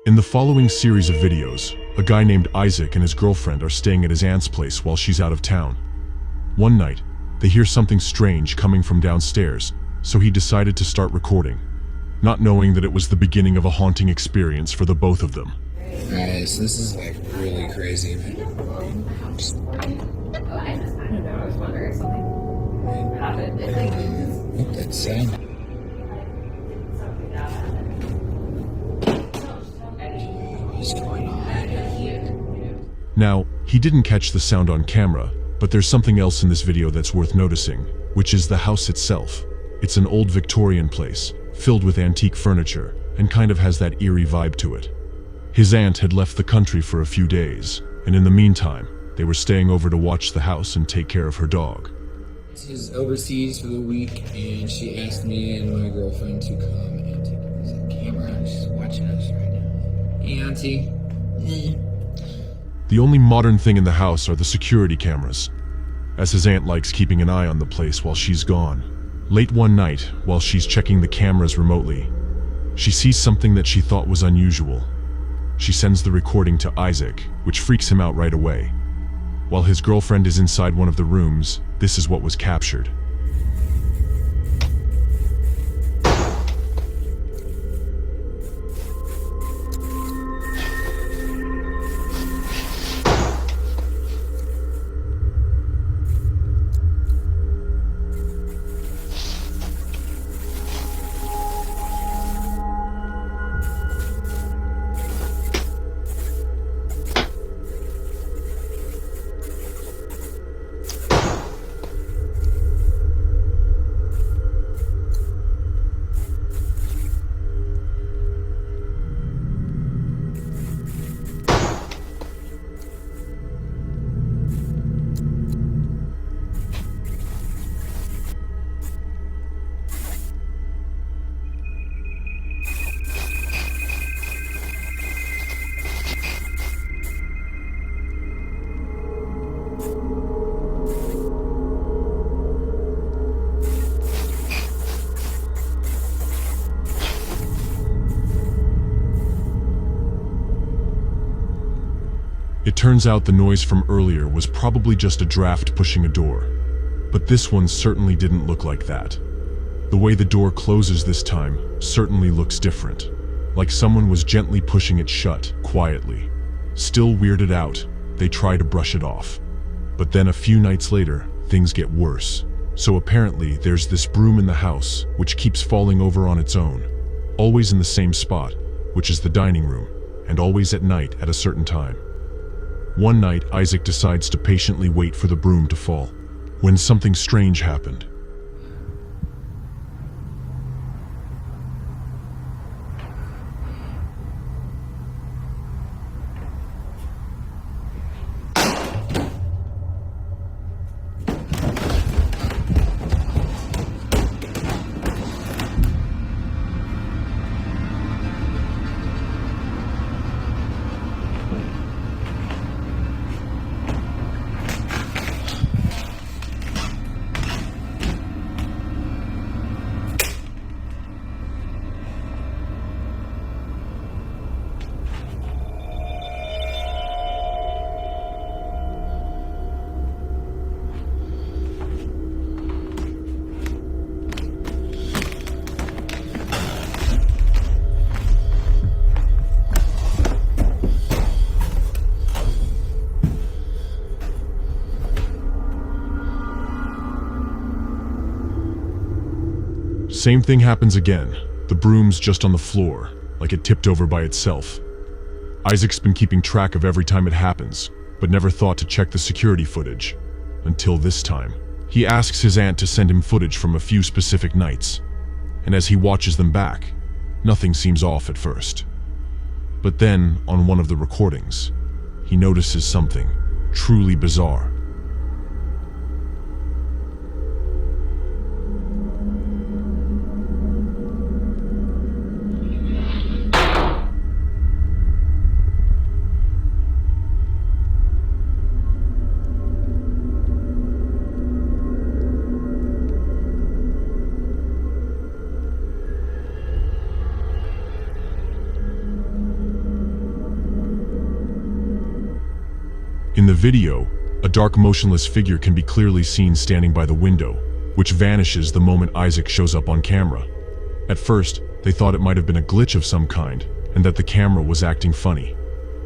In the following series of videos, a guy named Isaac and his girlfriend are staying at his aunt's place while she's out of town. One night, they hear something strange coming from downstairs, so he decided to start recording, not knowing that it was the beginning of a haunting experience for the both of them. Alright, so this is like really crazy. I don't know, I was wondering if something happened. What that sound? What's going on? Now, he didn't catch the sound on camera, but there's something else in this video that's worth noticing, which is the house itself. It's an old Victorian place, filled with antique furniture, and kind of has that eerie vibe to it. His aunt had left the country for a few days, and in the meantime, they were staying over to watch the house and take care of her dog. She's overseas for the week, and she asked me and my girlfriend to come and take a camera. She's watching us right now. Hey, Auntie. The only modern thing in the house are the security cameras, as his aunt likes keeping an eye on the place while she's gone. Late one night, while she's checking the cameras remotely, she sees something that she thought was unusual. She sends the recording to Isaac, which freaks him out right away. While his girlfriend is inside one of the rooms, this is what was captured. It turns out the noise from earlier was probably just a draft pushing a door, but this one certainly didn't look like that. The way the door closes this time certainly looks different, like someone was gently pushing it shut, quietly. Still weirded out, they try to brush it off. But then a few nights later, things get worse. So apparently there's this broom in the house, which keeps falling over on its own, always in the same spot, which is the dining room, and always at night at a certain time. One night, Isaac decides to patiently wait for the broom to fall, when something strange happened. Same thing happens again. The broom's just on the floor, like it tipped over by itself. Isaac's been keeping track of every time it happens, but never thought to check the security footage. Until this time. He asks his aunt to send him footage from a few specific nights, and as he watches them back, nothing seems off at first. But then, on one of the recordings, he notices something truly bizarre. In the video, a dark motionless figure can be clearly seen standing by the window, which vanishes the moment Isaac shows up on camera. At first, they thought it might have been a glitch of some kind, and that the camera was acting funny.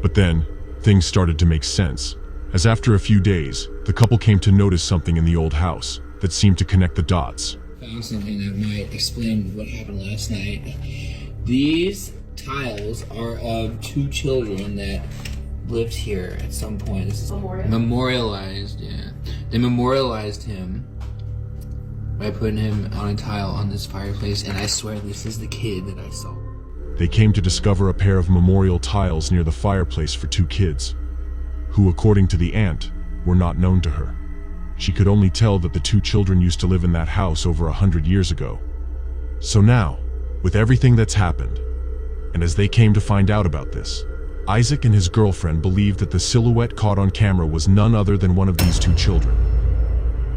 But then, things started to make sense, as after a few days, the couple came to notice something in the old house that seemed to connect the dots. Found something that might explain what happened last night. These tiles are of two children that lived here at some point. This is memorialized, yeah. They memorialized him by putting him on a tile on this fireplace, and I swear this is the kid that I saw. They came to discover a pair of memorial tiles near the fireplace for two kids, who, according to the aunt, were not known to her. She could only tell that the two children used to live in that house over 100 years ago. So now, with everything that's happened, and as they came to find out about this, Isaac and his girlfriend believed that the silhouette caught on camera was none other than one of these two children.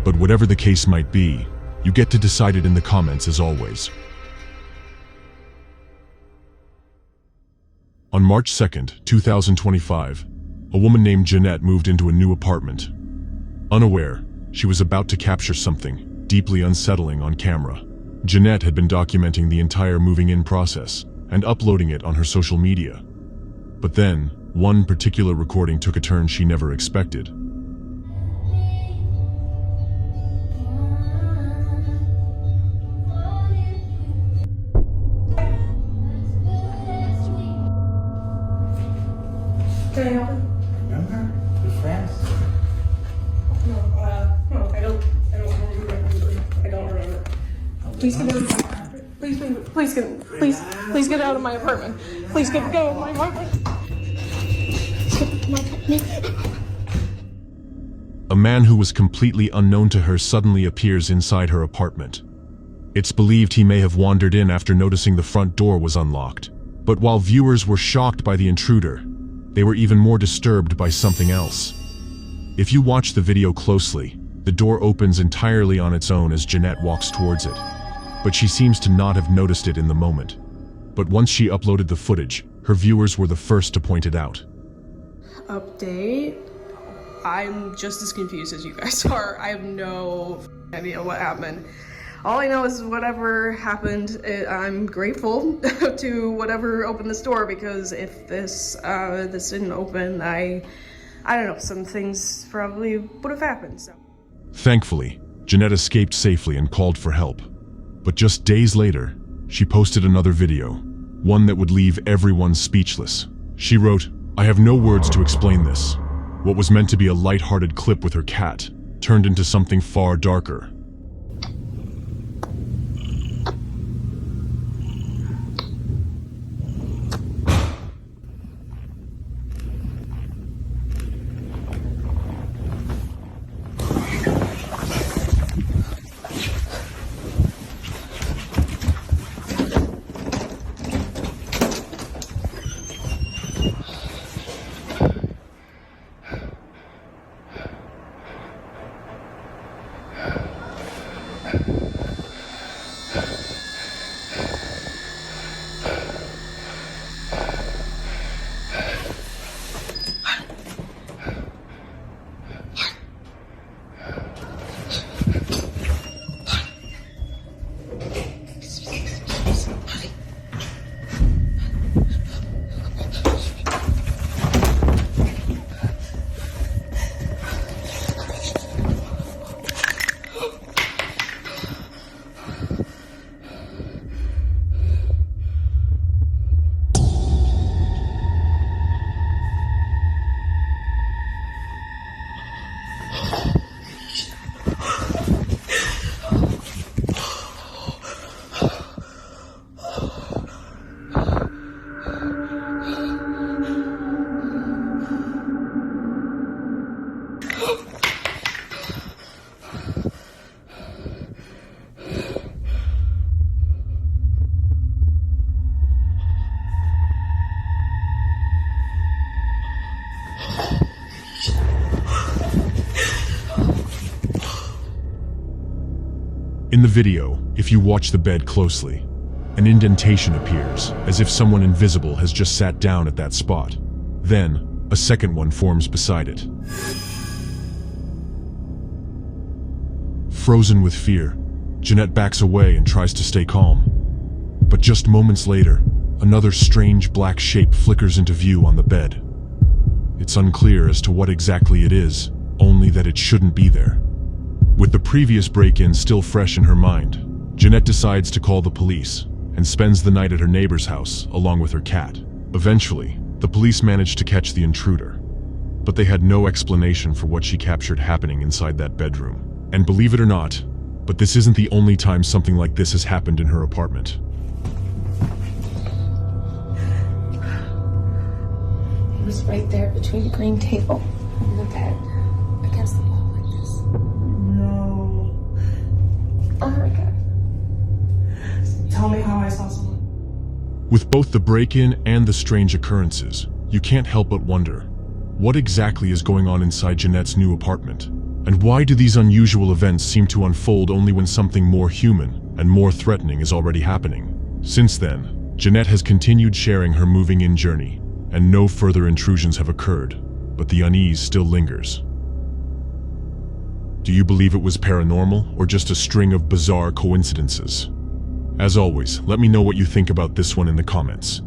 But whatever the case might be, you get to decide it in the comments as always. On March 2nd, 2025, a woman named Jeanette moved into a new apartment. Unaware, she was about to capture something deeply unsettling on camera. Jeanette had been documenting the entire moving-in process and uploading it on her social media. But then, one particular recording took a turn she never expected. Can I help you? Remember? We're friends. No, I don't remember. I don't remember. Please get out of my apartment. Please get out of my apartment. Please get out of my apartment. A man who was completely unknown to her suddenly appears inside her apartment. It's believed he may have wandered in after noticing the front door was unlocked. But while viewers were shocked by the intruder, they were even more disturbed by something else. If you watch the video closely, the door opens entirely on its own as Jeanette walks towards it. But she seems to not have noticed it in the moment. But once she uploaded the footage, her viewers were the first to point it out. Update. I'm just as confused as you guys are. I have no idea what happened. All I know is whatever happened, I'm grateful to whatever opened this door, because if this didn't open, I don't know, some things probably would have happened. So. Thankfully, Jeanette escaped safely and called for help. But just days later, she posted another video, one that would leave everyone speechless. She wrote, "I have no words to explain this. What was meant to be a light-hearted clip with her cat turned into something far darker." In the video, if you watch the bed closely, an indentation appears, as if someone invisible has just sat down at that spot. Then, A second one forms beside it. Frozen with fear, Jeanette backs away and tries to stay calm. But just moments later, another strange black shape flickers into view on the bed. It's unclear as to what exactly it is, only that it shouldn't be there. With the previous break-in still fresh in her mind, Jeanette decides to call the police and spends the night at her neighbor's house along with her cat. Eventually, the police managed to catch the intruder, but they had no explanation for what she captured happening inside that bedroom. And believe it or not, but this isn't the only time something like this has happened in her apartment. It was right there between the green table and the bed, against the wall like this. No. Oh my God. Tell me how I saw someone. With both the break-in and the strange occurrences, you can't help but wonder, what exactly is going on inside Jeanette's new apartment? And why do these unusual events seem to unfold only when something more human and more threatening is already happening? Since then, Jeanette has continued sharing her moving-in journey, and no further intrusions have occurred, but the unease still lingers. Do you believe it was paranormal or just a string of bizarre coincidences? As always, let me know what you think about this one in the comments.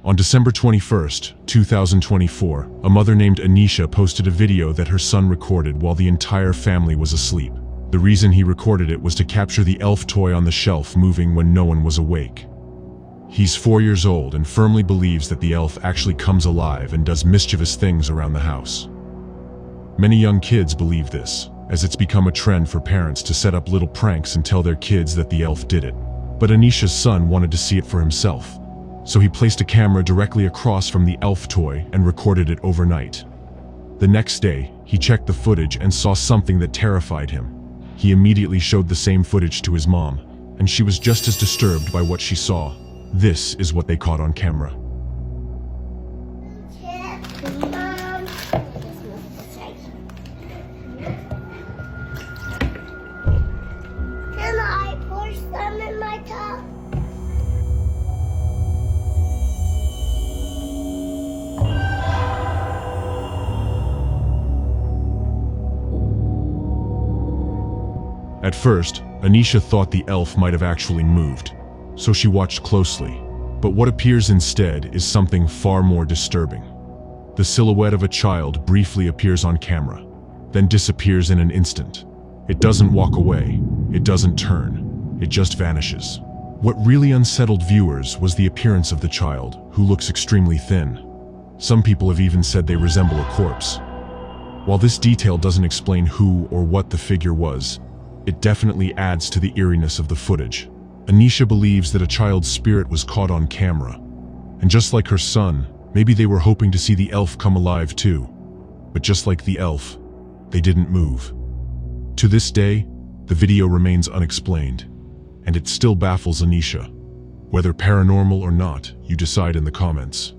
On December 21st, 2024, a mother named Anisha posted a video that her son recorded while the entire family was asleep. The reason he recorded it was to capture the elf toy on the shelf moving when no one was awake. He's 4 years old and firmly believes that the elf actually comes alive and does mischievous things around the house. Many young kids believe this, as it's become a trend for parents to set up little pranks and tell their kids that the elf did it. But Anisha's son wanted to see it for himself, so he placed a camera directly across from the elf toy and recorded it overnight. The next day, he checked the footage and saw something that terrified him. He immediately showed the same footage to his mom, and she was just as disturbed by what she saw. This is what they caught on camera. Can I pour some in my cup? At first, Anisha thought the elf might have actually moved, so she watched closely. But what appears instead is something far more disturbing. The silhouette of a child briefly appears on camera, then disappears in an instant. It doesn't walk away, it doesn't turn, it just vanishes. What really unsettled viewers was the appearance of the child, who looks extremely thin. Some people have even said they resemble a corpse. While this detail doesn't explain who or what the figure was, it definitely adds to the eeriness of the footage. Anisha believes that a child's spirit was caught on camera, and just like her son, maybe they were hoping to see the elf come alive too. But just like the elf, they didn't move. To this day, the video remains unexplained, and it still baffles Anisha. Whether paranormal or not, you decide in the comments.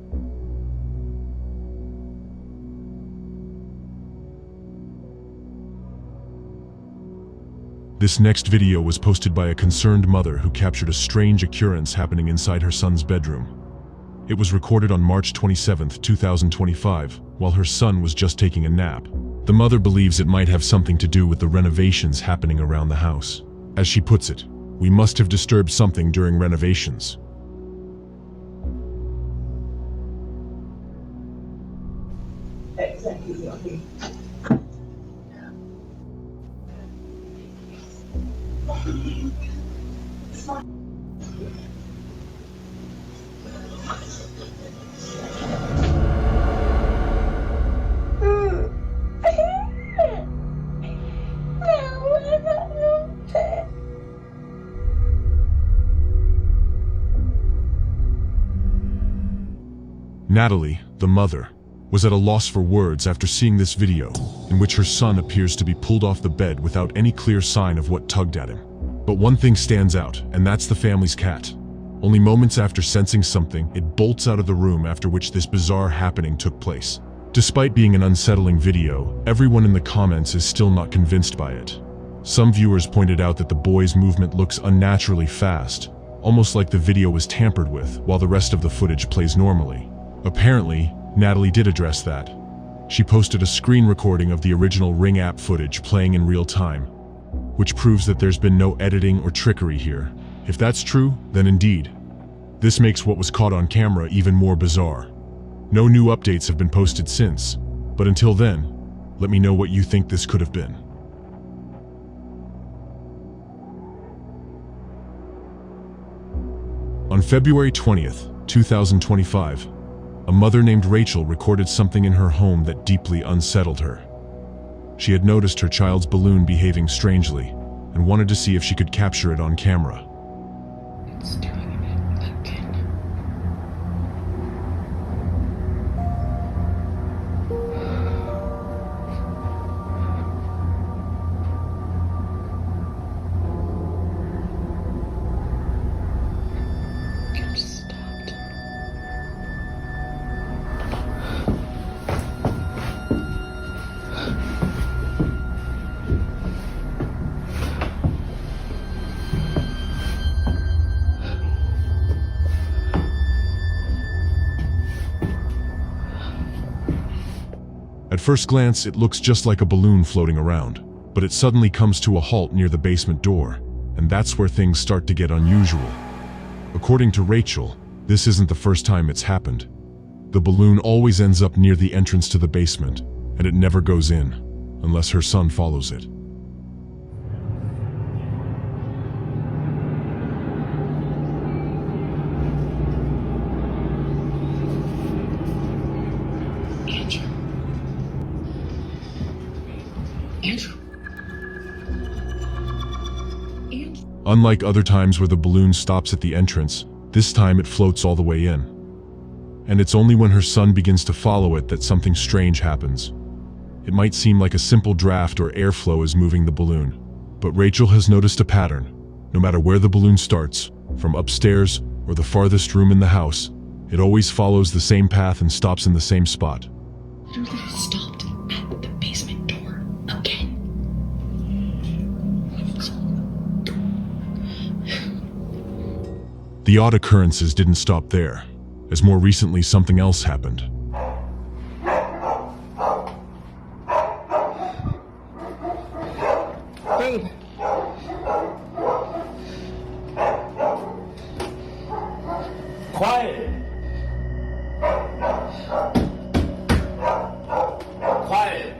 This next video was posted by a concerned mother who captured a strange occurrence happening inside her son's bedroom. It was recorded on March 27, 2025, while her son was just taking a nap. The mother believes it might have something to do with the renovations happening around the house. As she puts it, we must have disturbed something during renovations. Exactly. Natalie, the mother, was at a loss for words after seeing this video, in which her son appears to be pulled off the bed without any clear sign of what tugged at him. But one thing stands out, and that's the family's cat. Only moments after sensing something, it bolts out of the room, after which this bizarre happening took place. Despite being an unsettling video, everyone in the comments is still not convinced by it. Some viewers pointed out that the boy's movement looks unnaturally fast, almost like the video was tampered with while the rest of the footage plays normally. Apparently, Natalie did address that. She posted a screen recording of the original Ring app footage playing in real time, which proves that there's been no editing or trickery here. If that's true, then indeed, this makes what was caught on camera even more bizarre. No new updates have been posted since, but until then, let me know what you think this could have been. On February 20th, 2025, a mother named Rachel recorded something in her home that deeply unsettled her. She had noticed her child's balloon behaving strangely and wanted to see if she could capture it on camera. It's doing it again. It just stopped. At first glance, it looks just like a balloon floating around, but it suddenly comes to a halt near the basement door, and that's where things start to get unusual. According to Rachel, this isn't the first time it's happened. The balloon always ends up near the entrance to the basement, and it never goes in, unless her son follows it. Unlike other times where the balloon stops at the entrance, this time it floats all the way in. And it's only when her son begins to follow it that something strange happens. It might seem like a simple draft or airflow is moving the balloon, but Rachel has noticed a pattern. No matter where the balloon starts, from upstairs or the farthest room in the house, it always follows the same path and stops in the same spot. Literally stopped at the basement door again. The odd occurrences didn't stop there, as more recently something else happened. Babe. Quiet! Quiet!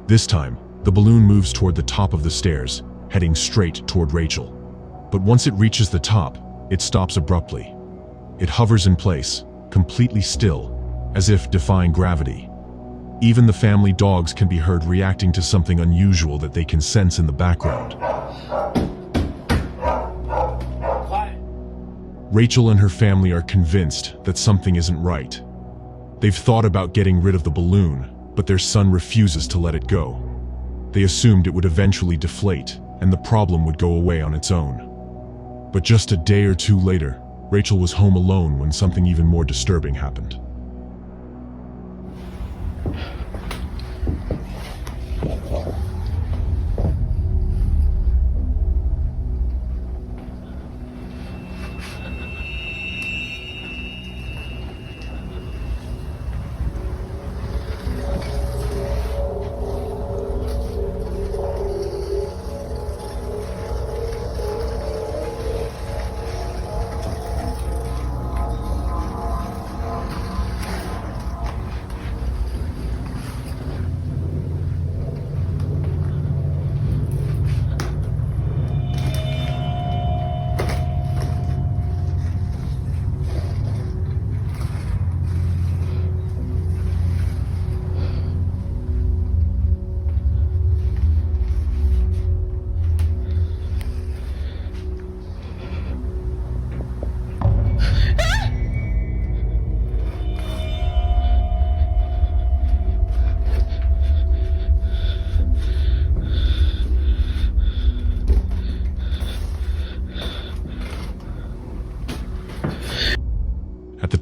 This time, the balloon moves toward the top of the stairs, heading straight toward Rachel. But once it reaches the top, it stops abruptly. It hovers in place, completely still, as if defying gravity. Even the family dogs can be heard reacting to something unusual that they can sense in the background. Rachel and her family are convinced that something isn't right. They've thought about getting rid of the balloon, but their son refuses to let it go. They assumed it would eventually deflate, and the problem would go away on its own. But just a day or two later, Rachel was home alone when something even more disturbing happened.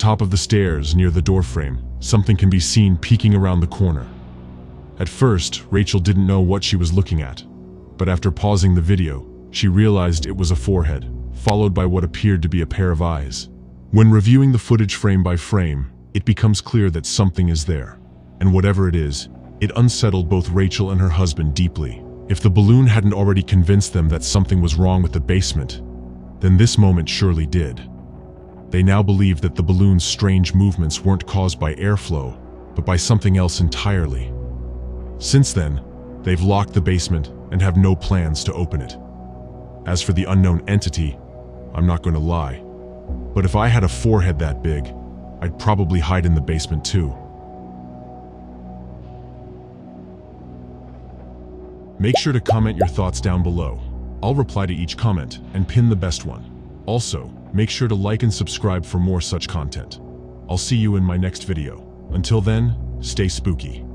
top of the stairs near the doorframe, something can be seen peeking around the corner. At first, Rachel didn't know what she was looking at, but after pausing the video, she realized it was a forehead, followed by what appeared to be a pair of eyes. When reviewing the footage frame by frame, it becomes clear that something is there, and whatever it is, it unsettled both Rachel and her husband deeply. If the balloon hadn't already convinced them that something was wrong with the basement, then this moment surely did. They now believe that the balloon's strange movements weren't caused by airflow, but by something else entirely. Since then, they've locked the basement and have no plans to open it. As for the unknown entity, I'm not going to lie, but if I had a forehead that big, I'd probably hide in the basement too. Make sure to comment your thoughts down below. I'll reply to each comment and pin the best one. Also, make sure to like and subscribe for more such content. I'll see you in my next video. Until then, stay spooky.